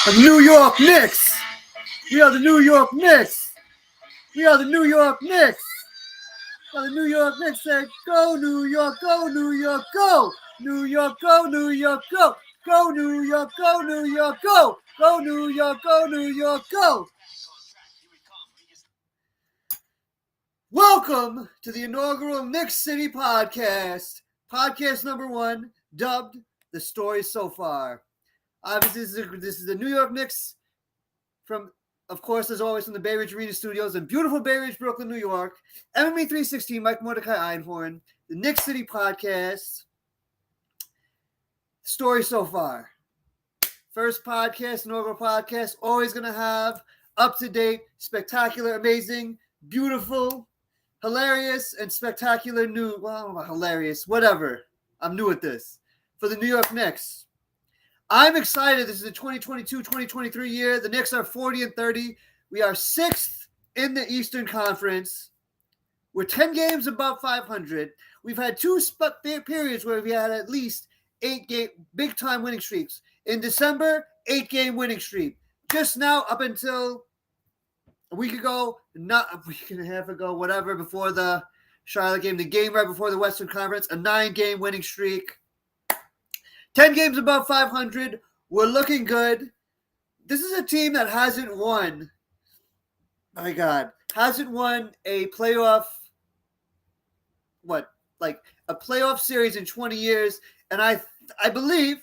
The New York Knicks. We are the New York Knicks. We are the New York Knicks. Now the New York Knicks said, "Go New York, go New York, go New York, go New York, go go New York, go New York, go go New York, go New York, go." Welcome to the inaugural Knicks City podcast, podcast number 1, dubbed "The Story So Far." Obviously, this is the New York Knicks from, of course, as always, from the Bay Ridge Arena Studios in beautiful Bay Ridge, Brooklyn, New York. MMA 316, Mike Mordecai Einhorn, the Knicks City podcast. Story so far. First podcast, inaugural podcast, always going to have up-to-date, spectacular, amazing, beautiful, hilarious, and spectacular new, well, hilarious, whatever. I'm new at this. For the New York Knicks. I'm excited. This is the 2022-2023 year. The Knicks are 40-30. We are 6th in the Eastern Conference. We're 10 games above 500. We've had two periods where we had at least 8-game big-time winning streaks. In December, 8-game winning streak. Just now, up until a week ago, not a week and a half ago, whatever, before the Charlotte game, the game right before the Western Conference, a 9-game winning streak. 10 games above 500. We're looking good. This is a team that hasn't won, hasn't won a playoff, a playoff series in 20 years. And I believe,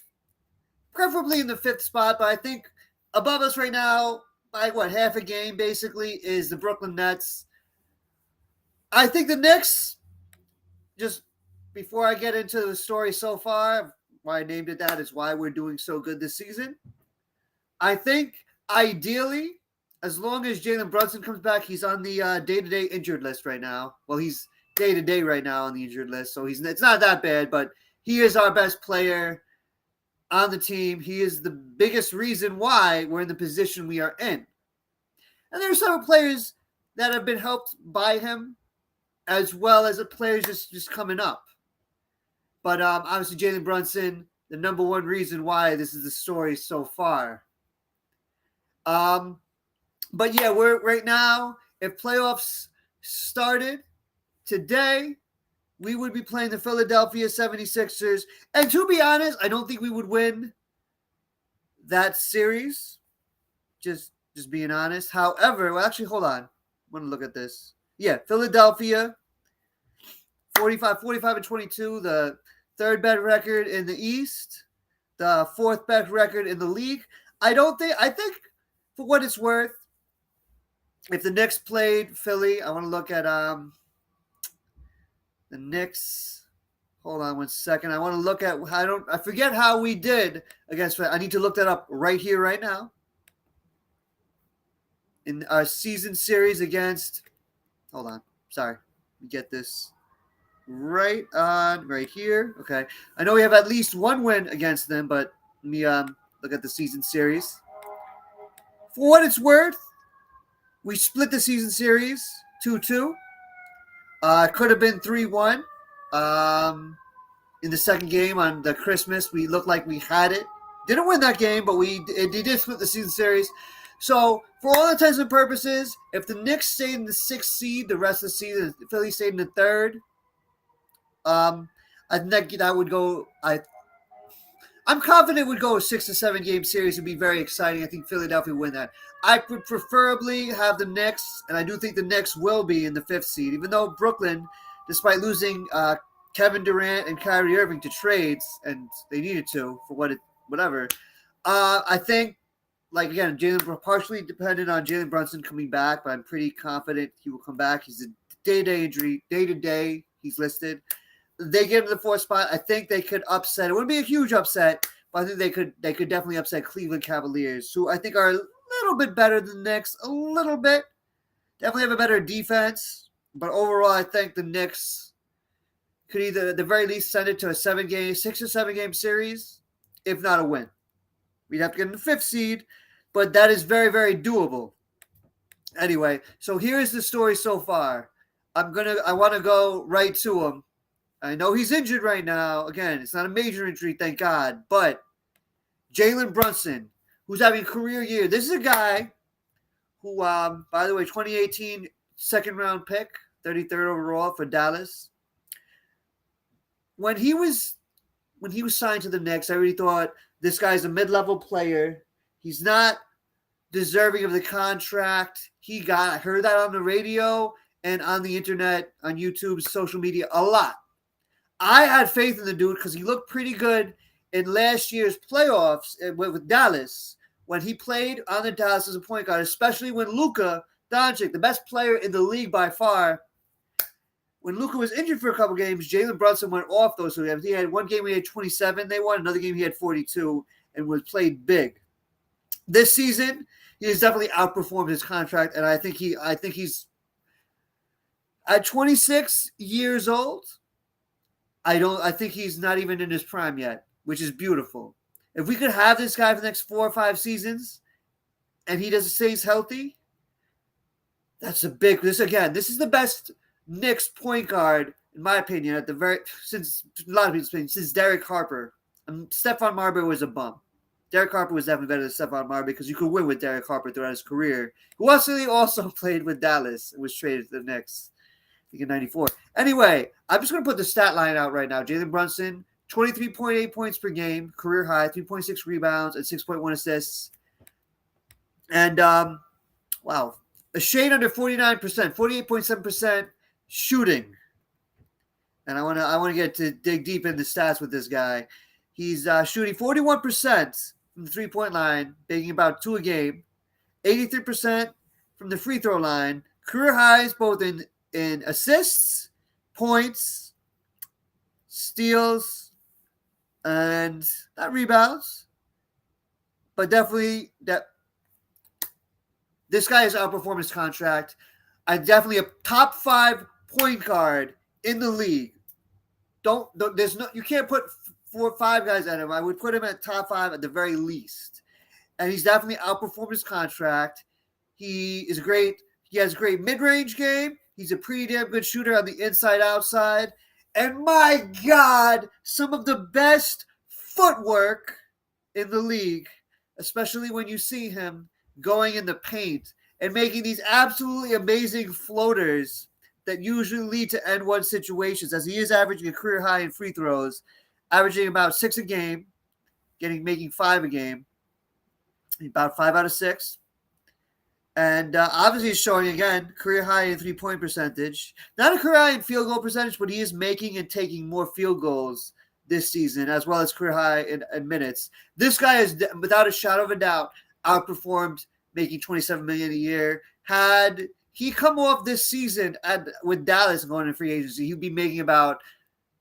preferably in the 5th spot, but I think above us right now, by half a game basically, is the Brooklyn Nets. I think the Knicks, just before I get into the story so far, why I named it that is why we're doing so good this season. I think ideally, as long as Jalen Brunson comes back, he's on the day-to-day injured list right now. Well, he's day-to-day right now on the injured list, so it's not that bad, but he is our best player on the team. He is the biggest reason why we're in the position we are in. And there are several players that have been helped by him, as well as the players just coming up. But obviously, Jalen Brunson, the number one reason why this is the story so far. But yeah, we're right now, if playoffs started today, we would be playing the Philadelphia 76ers. And to be honest, I don't think we would win that series. Just being honest. However, well, actually, hold on. I want to look at this. Yeah, Philadelphia, 45-22, the third best record in the East, the 4th best record in the league. I think for what it's worth, if the Knicks played Philly, I want to look at the Knicks. Hold on one second. I want to look at I forget how we did against. I need to look that up right here, right now. In our season series against. Hold on. Sorry. Let me get this right here. Okay. I know we have at least one win against them, but let me look at the season series. For what it's worth, we split the season series 2-2. Could have been 3-1. In the second game on the Christmas, we looked like we had it. Didn't win that game, but we did split the season series. So, for all intents and purposes, if the Knicks stayed in the 6th seed the rest of the season, Philly stayed in the 3rd, I think that would go. I'm confident it would go a 6 to 7 game series. It'd be very exciting. I think Philadelphia would win that. I would preferably have the Knicks, and I do think the Knicks will be in the 5th seed, even though Brooklyn, despite losing Kevin Durant and Kyrie Irving to trades, and they needed to for whatever. I think, again, Jalen partially dependent on Jalen Brunson coming back, but I'm pretty confident he will come back. He's a day-to-day injury, day-to-day. He's listed. They get into the 4th spot. I think they could upset. It wouldn't be a huge upset, but I think they could definitely upset Cleveland Cavaliers, who I think are a little bit better than the Knicks. A little bit. Definitely have a better defense. But overall, I think the Knicks could either, at the very least, send it to a 6 or 7 game series, if not a win. We'd have to get in the 5th seed, but that is very, very doable. Anyway, so here's the story so far. I want to go right to him. I know he's injured right now. Again, it's not a major injury, thank God. But Jalen Brunson, who's having a career year. This is a guy who, by the way, 2018 second round pick, 33rd overall for Dallas. When he was signed to the Knicks, I really thought this guy's a mid-level player. He's not deserving of the contract he got. I heard that on the radio and on the internet, on YouTube, social media, a lot. I had faith in the dude because he looked pretty good in last year's playoffs with Dallas when he played on the Dallas as a point guard, especially when Luka Doncic, the best player in the league by far, when Luka was injured for a couple games, Jalen Brunson went off those two games. He had one game he had 27, they won. Another game he had 42 and was played big. This season, he has definitely outperformed his contract, and I think he's at 26 years old. I think he's not even in his prime yet, which is beautiful. If we could have this guy for the next 4 or 5 seasons, and he stays healthy, that's a big. This is the best Knicks point guard, in my opinion, since a lot of people's opinion, since Derek Harper. Stephon Marbury was a bum. Derek Harper was definitely better than Stephon Marbury because you could win with Derek Harper throughout his career, who also played with Dallas and was traded to the Knicks, I think in '94. Anyway, I'm just going to put the stat line out right now. Jalen Brunson, 23.8 points per game, career high, 3.6 rebounds, and 6.1 assists. And, wow, a shade under 49%, 48.7% shooting. And I want to get to dig deep into stats with this guy. He's shooting 41% from the three-point line, making about 2 a game, 83% from the free throw line, career highs both in assists, points, steals, and not rebounds, but definitely that this guy has outperformed his contract. I'm definitely a top 5 point guard in the league. You can't put 4 or 5 guys at him. I would put him at top 5 at the very least. And he's definitely outperformed his contract. He has a great mid-range game. He's a pretty damn good shooter on the inside-outside. And my God, some of the best footwork in the league, especially when you see him going in the paint and making these absolutely amazing floaters that usually lead to N1 situations, as he is averaging a career high in free throws, averaging about 6 a game, making 5 a game, about 5 out of 6. And obviously he's showing, again, career high in three-point percentage. Not a career high in field goal percentage, but he is making and taking more field goals this season, as well as career high in minutes. This guy is, without a shadow of a doubt, outperformed, making $27 million a year. Had he come off this season with Dallas going in free agency, he'd be making about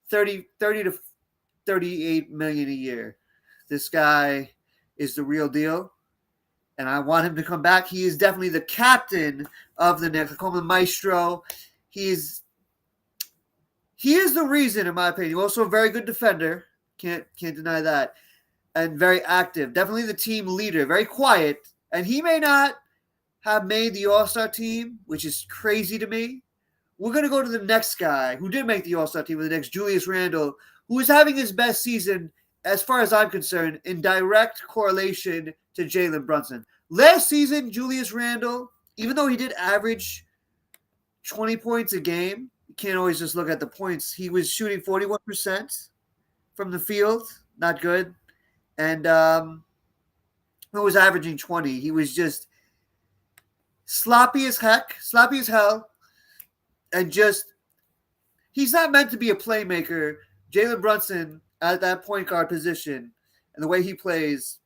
30 to 38 million a year. This guy is the real deal, and I want him to come back. He is definitely the captain of the Knicks. I call him the maestro. He is the reason, in my opinion. Also a very good defender. Can't deny that. And very active. Definitely the team leader. Very quiet. And he may not have made the All-Star team, which is crazy to me. We're going to go to the next guy who did make the All-Star team with the Knicks, Julius Randle, who is having his best season, as far as I'm concerned, in direct correlation to Jalen Brunson. Last season, Julius Randle, even though he did average 20 points a game, you can't always just look at the points. He was shooting 41% from the field. Not good. And he was averaging 20. He was just sloppy as hell. And just, he's not meant to be a playmaker. Jalen Brunson at that point guard position and the way he plays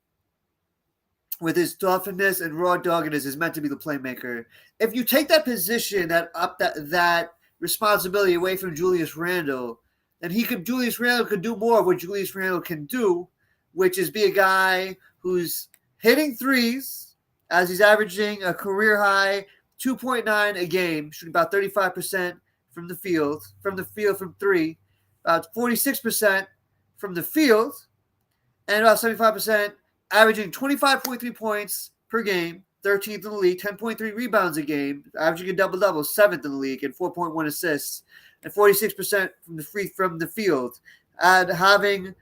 with his toughness and raw doggedness is meant to be the playmaker. If you take that position, that responsibility away from Julius Randle, then Julius Randle could do more of what Julius Randle can do, which is be a guy who's hitting threes, as he's averaging a career high 2.9 a game, shooting about 35% from the field from 3, about 46% from the field, and about 75%, averaging 25.3 points per game, 13th in the league, 10.3 rebounds a game, averaging a double-double, 7th in the league, and 4.1 assists, and 46% from the field, and having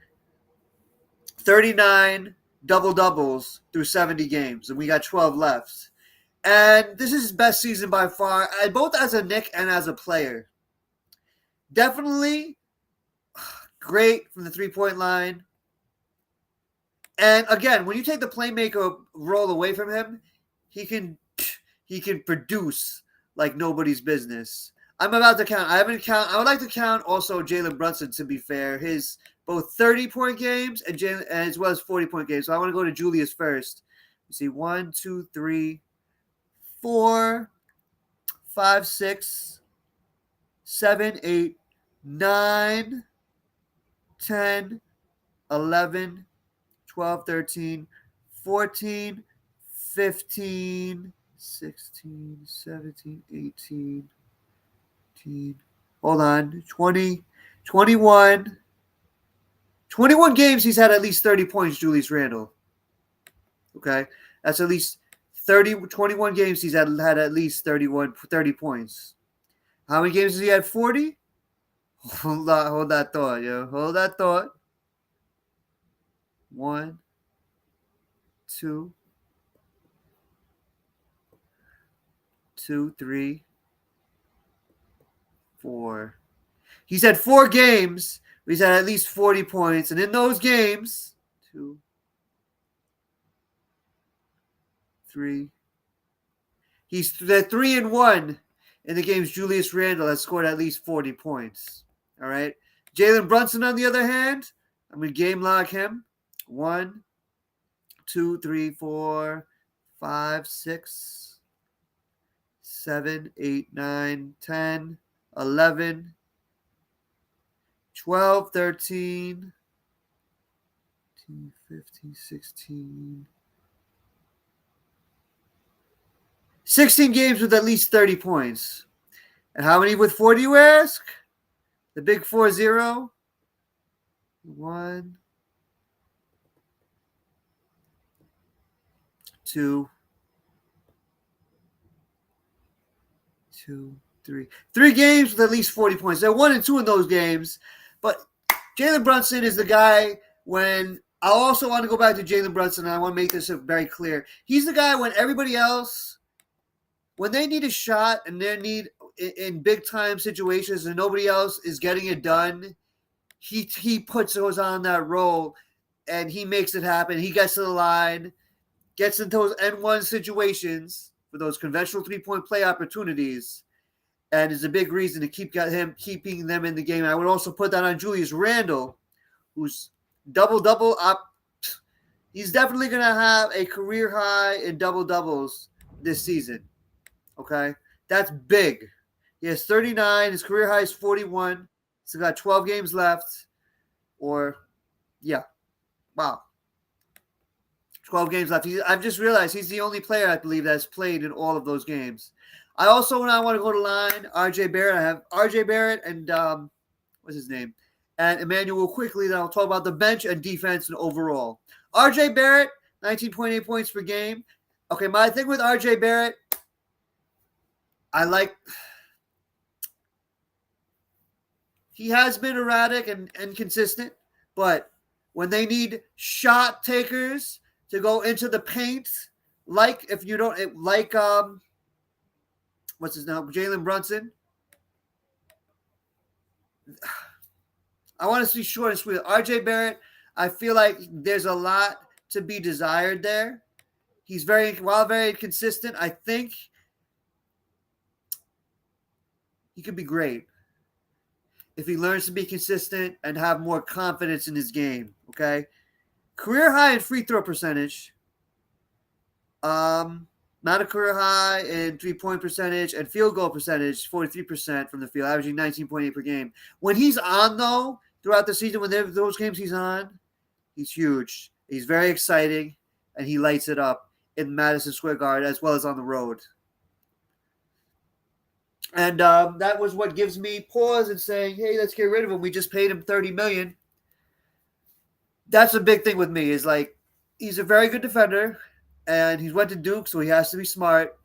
39 double doubles through 70 games, and we got 12 left. And this is his best season by far, both as a Knick and as a player. Definitely great from the 3-point line. And again, when you take the playmaker role away from him, he can produce like nobody's business. I'm about to count. I would like to count also Jalen Brunson, to be fair. His both 30-point games and as well as 40-point games. So I want to go to Julius first. You see 1, 2, 3, 4, 5, 6, 7, 8, 9, 10, 11, 12, 13, 14, 15, 16, 17, 18, 19. Hold on. 20, 21. 21 games he's had at least 30 points, Julius Randle. Okay? That's at least 21 games he's had at least 30 points. How many games has he had? 40? Hold that thought, yo. Hold that thought. 1, 2, 3, 4. He's had 4 games where he's had at least 40 points. And in those games, 2, 3. He's 3-1 in the games Julius Randle has scored at least 40 points. All right. Jalen Brunson, on the other hand, I'm going to game log him. 1, 2, 3, 4, 5, 6, 7, 8, 9, 10, 11, 12, 13, 15, 16. 16 games with at least 30 points. And how many with 40, you ask? The big 4-0. 1, 2, 3. 3 games with at least 40 points. They're 1 and 2 in those games. But Jalen Brunson is the guy when – I also want to go back to Jalen Brunson, and I want to make this very clear. He's the guy when everybody else – when they need a shot and they need in big-time situations and nobody else is getting it done, he puts those on that role, and he makes it happen. He gets to the line, gets into those N1 situations for those conventional 3-point play opportunities, and is a big reason to keeping them in the game. I would also put that on Julius Randle, who's double-double up. He's definitely going to have a career high in double-doubles this season. Okay? That's big. He has 39. His career high is 41. He's got 12 games left. Wow. 12 games left. I've just realized he's the only player, I believe, that's played in all of those games. I also, when I want to go to line, RJ Barrett. I have RJ Barrett and, what's his name? And Emmanuel quickly. Then I'll talk about the bench and defense and overall. RJ Barrett, 19.8 points per game. Okay, my thing with RJ Barrett, he has been erratic and inconsistent, but when they need shot takers to go into the paint, what's his name, Jalen Brunson. I want to see short and sweet. RJ Barrett, I feel like there's a lot to be desired there. He's very consistent, I think he could be great if he learns to be consistent and have more confidence in his game, okay? Career high in free throw percentage. Not a career high in 3-point percentage and field goal percentage, 43% from the field, averaging 19.8 per game. When he's on, though, throughout the season, when those games he's on, he's huge. He's very exciting, and he lights it up in Madison Square Garden as well as on the road. And that was what gives me pause in saying, hey, let's get rid of him. We just paid him $30 million. That's a big thing with me is like he's a very good defender, and he went to Duke, so he has to be smart.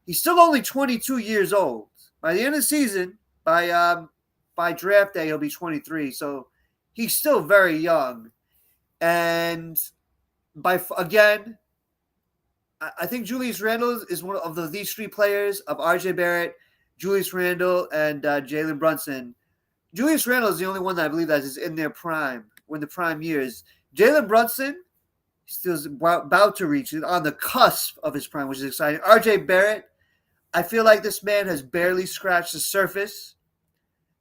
He's still only 22 years old. By the end of the season, by draft day, he'll be 23. So he's still very young. And Again, I think Julius Randle is one of these three players of R.J. Barrett, Julius Randle, and Jalen Brunson. Julius Randle is the only one that I believe that is in their prime, when the prime years. Jalen Brunson still is about to reach it, on the cusp of his prime, which is exciting. R.J. Barrett, I feel like this man has barely scratched the surface.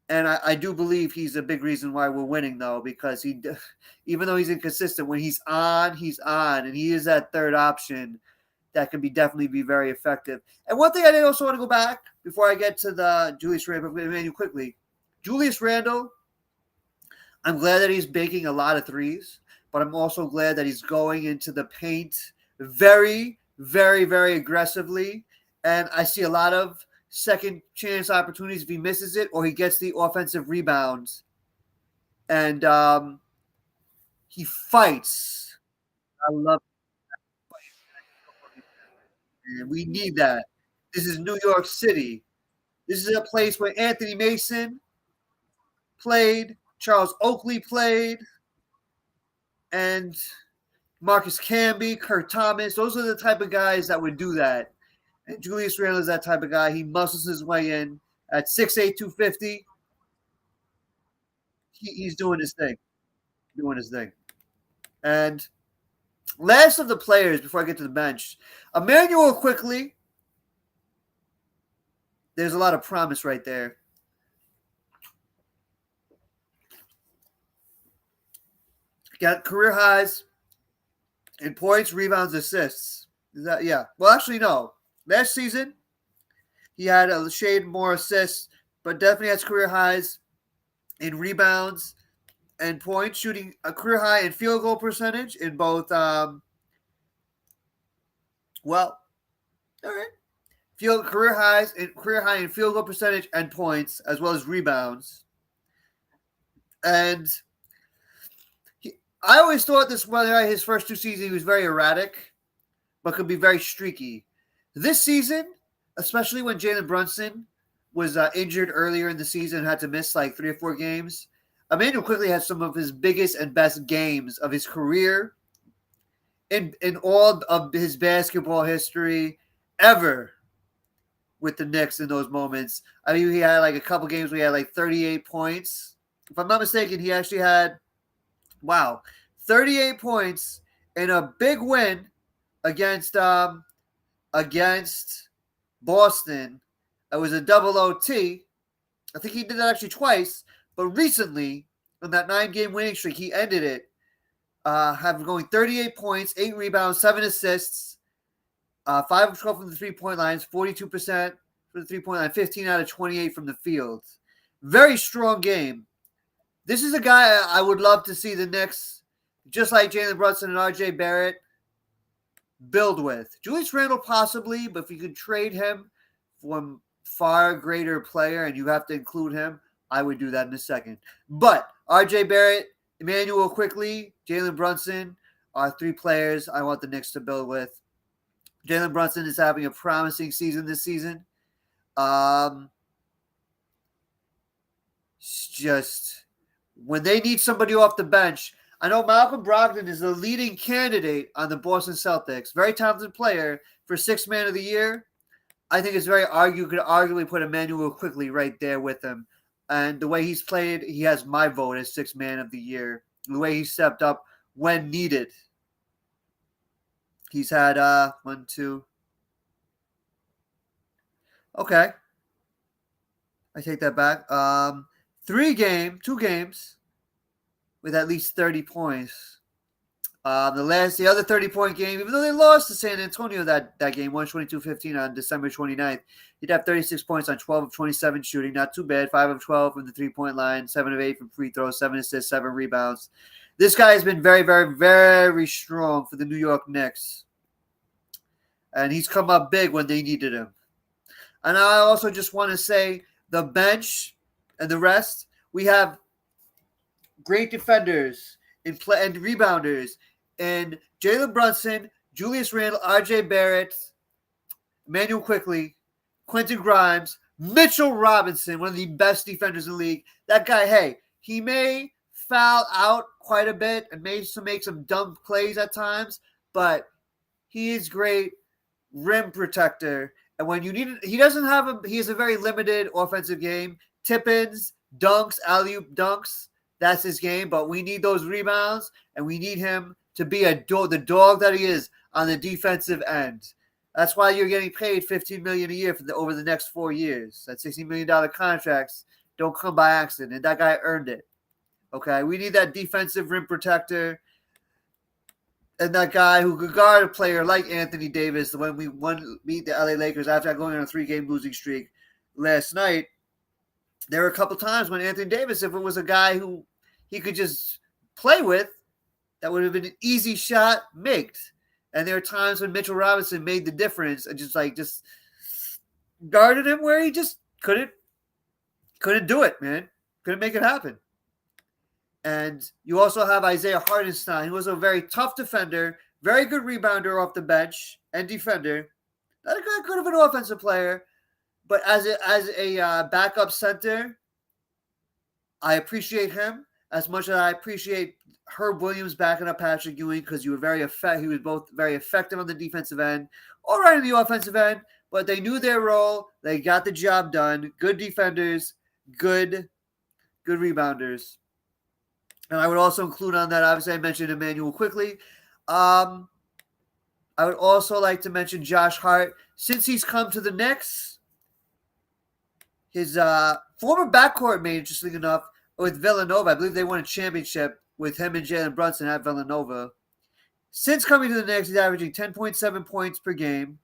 And I do believe he's a big reason why we're winning, though, because even though he's inconsistent, when he's on, and he is that third option that can definitely be very effective. And one thing I did also want to go back before I get to the Julius Randle menu quickly. Julius Randle, I'm glad that he's making a lot of threes, but I'm also glad that he's going into the paint very, very, very aggressively. And I see a lot of second chance opportunities if he misses it or he gets the offensive rebounds. And he fights. I love it. We need that. This is New York City. This is a place where Anthony Mason played, Charles Oakley played, and Marcus Camby, Kurt Thomas. Those are the type of guys that would do that. And Julius Randle is that type of guy. He muscles his way in at 6'8", 250. He's doing his thing. And last of the players before I get to the bench, Emmanuel Quickly. There's a lot of promise right there. Got career highs in points, rebounds, assists. Is that Well, actually, no. Last season, he had a shade more assists, but definitely has career highs in rebounds and points, shooting a career high in field goal percentage in both. All right. Career high in field goal percentage and points, as well as rebounds. And I always thought his first two seasons, he was very erratic, but could be very streaky. This season, especially when Jalen Brunson was injured earlier in the season and had to miss like 3 or 4 games, Emmanuel Quickly had some of his biggest and best games of his career in all of his basketball history ever with the Knicks in those moments. I mean, he had like a couple games where he had like 38 points. If I'm not mistaken, he actually had 38 points in a big win against Boston. It was a double OT. I think he did that actually twice, but recently on that 9-game winning streak, he ended it having going 38 points, 8 rebounds, 7 assists, 5 of 12 from the 3-point lines, 42% from the 3-point line, 15 out of 28 from the field. Very strong game. This is a guy I would love to see the Knicks, just like Jalen Brunson and R.J. Barrett, build with. Julius Randle possibly, but if you could trade him for a far greater player and you have to include him, I would do that in a second. But R.J. Barrett, Emmanuel Quickly, Jalen Brunson are 3 players I want the Knicks to build with. Jalen Brunson is having a promising season this season. Just when they need somebody off the bench, I know Malcolm Brogdon is the leading candidate on the Boston Celtics. Very talented player for 6th man of the year. I think it's you could arguably put Emmanuel Quickly right there with him. And the way he's played, he has my vote as 6th man of the year. The way he stepped up when needed. He's had 1, 2. Okay. I take that back. 2 games with at least 30 points. The other 30-point game, even though they lost to San Antonio that game, 122-15 on December 29th, he'd have 36 points on 12 of 27 shooting. Not too bad. 5 of 12 from the 3-point line, 7 of 8 from free throws, 7 assists, 7 rebounds. This guy has been very, very, very strong for the New York Knicks. And he's come up big when they needed him. And I also just want to say the bench and the rest, we have great defenders and rebounders and Jalen Brunson, Julius Randle, R.J. Barrett, Emmanuel Quickly, Quentin Grimes, Mitchell Robinson, one of the best defenders in the league. That guy, hey, he may foul out quite a bit and make some dumb plays at times, but he is great rim protector. And when you need it, he has a very limited offensive game. Tip-ins, dunks, alley-oop dunks, that's his game. But we need those rebounds, and we need him to be the dog that he is on the defensive end. That's why you're getting paid $15 million a year over the next 4 years. That $60 million contracts don't come by accident, and that guy earned it. Okay, we need that defensive rim protector and that guy who could guard a player like Anthony Davis when we beat the LA Lakers after going on a 3-game losing streak last night. There were a couple times when Anthony Davis, if it was a guy who he could just play with, that would have been an easy shot made. And there are times when Mitchell Robinson made the difference and just guarded him where he just couldn't do it, man. Couldn't make it happen. And you also have Isaiah Hartenstein, who was a very tough defender, very good rebounder off the bench and defender. Not a good of an offensive player, but as a backup center, I appreciate him as much as I appreciate Herb Williams backing up Patrick Ewing because he was both very effective on the defensive end, all right on the offensive end, but they knew their role. They got the job done. Good defenders, good rebounders. And I would also include on that, obviously I mentioned Emmanuel quickly. I would also like to mention Josh Hart. Since he's come to the Knicks, his former backcourt mate, interesting enough, with Villanova. I believe they won a championship with him and Jalen Brunson at Villanova. Since coming to the Knicks, he's averaging 10.7 points per game.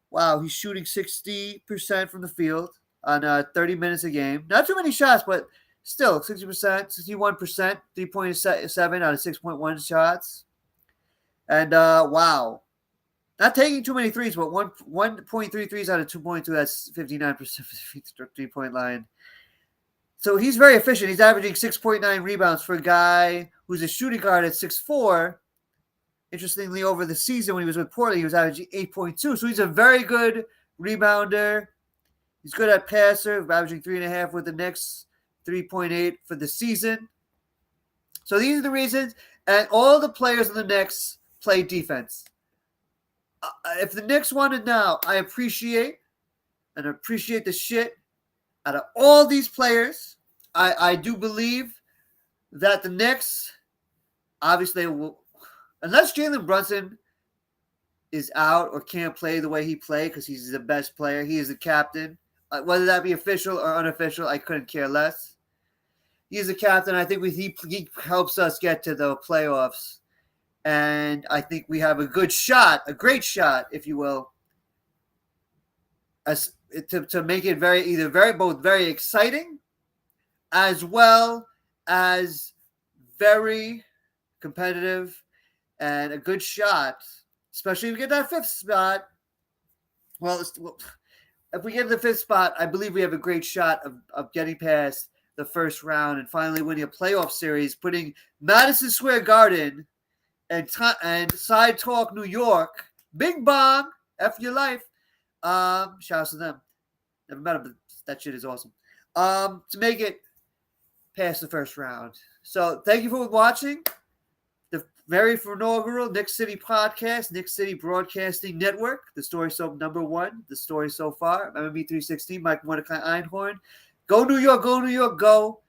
Wow, he's shooting 60% from the field on 30 minutes a game. Not too many shots, but still 60%, 61%, 3.7 out of 6.1 shots. And wow. Not taking too many threes, but 1.3 threes out of 2.2. That's 59% for the 3-point line. So he's very efficient. He's averaging 6.9 rebounds for a guy who's a shooting guard at 6'4". Interestingly, over the season when he was with Portland, he was averaging 8.2. So he's a very good rebounder. He's good at passer, averaging 3.5 with the Knicks, 3.8 for the season. So these are the reasons. And all the players in the Knicks play defense. If the Knicks won it now, I appreciate the shit out of all these players. I do believe that the Knicks, obviously, will, unless Jalen Brunson is out or can't play the way he played because he's the best player, he is the captain. Whether that be official or unofficial, I couldn't care less. He's the captain. I think he helps us get to the playoffs. And I think we have a great shot, if you will, as to make it both very exciting as well as very competitive and a good shot, especially if we get that 5th spot. Well, if we get the 5th spot, I believe we have a great shot of getting past the first round and finally winning a playoff series, putting Madison Square Garden and Side Talk New York, Big Bong, F your life. Shout out to them. Never met them, but that shit is awesome. To make it past the first round. So thank you for watching the very inaugural Knicks City podcast, Knicks City Broadcasting Network, the story #1, the story so far. MME316, Mike Mordecai Einhorn. Go New York, go New York, go.